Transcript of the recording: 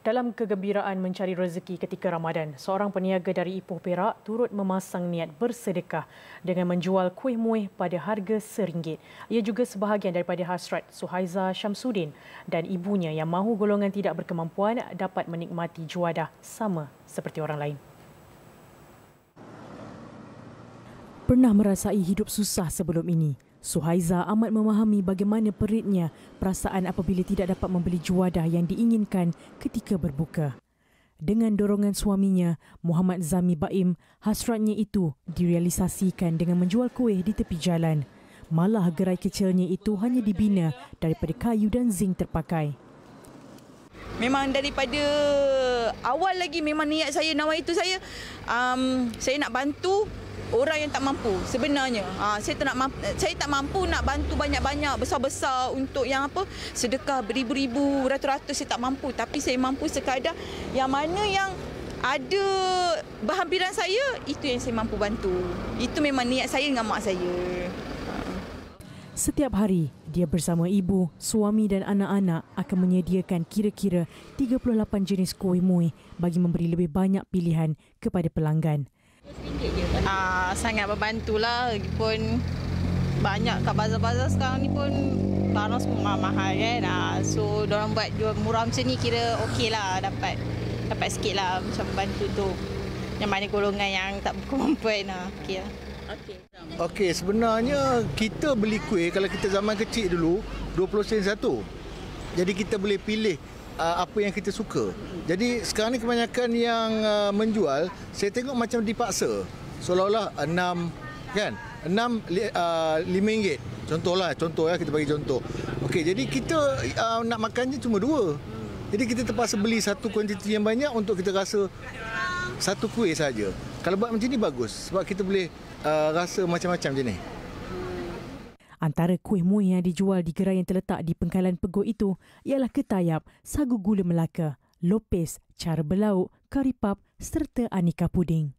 Dalam kegembiraan mencari rezeki ketika Ramadan, seorang peniaga dari Ipoh Perak turut memasang niat bersedekah dengan menjual kuih muih pada harga RM1. Ia juga sebahagian daripada hasrat Suhaiza Syamsuddin dan ibunya yang mahu golongan tidak berkemampuan dapat menikmati juadah sama seperti orang lain. Pernah merasai hidup susah sebelum ini, Suhaiza amat memahami bagaimana peritnya perasaan apabila tidak dapat membeli juadah yang diinginkan ketika berbuka. Dengan dorongan suaminya, Muhammad Zami Baim, hasratnya itu direalisasikan dengan menjual kuih di tepi jalan. Malah gerai kecilnya itu hanya dibina daripada kayu dan zinc terpakai. Memang daripada awal lagi memang niat saya, nawa itu saya nak bantu orang yang tak mampu sebenarnya. Saya tak mampu nak bantu banyak-banyak, besar-besar untuk yang sedekah beribu-ribu, ratus-ratus saya tak mampu. Tapi saya mampu sekadar yang mana yang ada berhampiran saya, itu yang saya mampu bantu. Itu memang niat saya dengan mak saya. Setiap hari, dia bersama ibu, suami dan anak-anak akan menyediakan kira-kira 38 jenis kuih muih bagi memberi lebih banyak pilihan kepada pelanggan. Sangat membantulah, lagipun banyak kat bazar-bazar sekarang ni pun barang semua mahal kan. So diorang buat jual murah macam ni kira okey lah, dapat sikit lah macam bantu tu yang mana golongan yang tak berkemampuan okey lah. Okey, sebenarnya kita beli kuih kalau kita zaman kecil dulu 20 sen satu. Jadi kita boleh pilih apa yang kita suka. Jadi sekarang ni kebanyakan yang menjual, saya tengok macam dipaksa. Seolah-olah 6 kan? 5 ringgit. Contoh ya, kita bagi contoh. Okey, jadi kita nak makannya cuma 2. Jadi kita terpaksa beli satu kuantiti yang banyak untuk kita rasa satu kuih saja. Kalau buat macam ni bagus sebab kita boleh rasa macam-macam je ni. Antara kuih muih yang dijual di gerai yang terletak di Pengkalan Pego itu ialah ketayap, sagu gula Melaka, lopes, cara berlauk, kari pap serta aneka puding.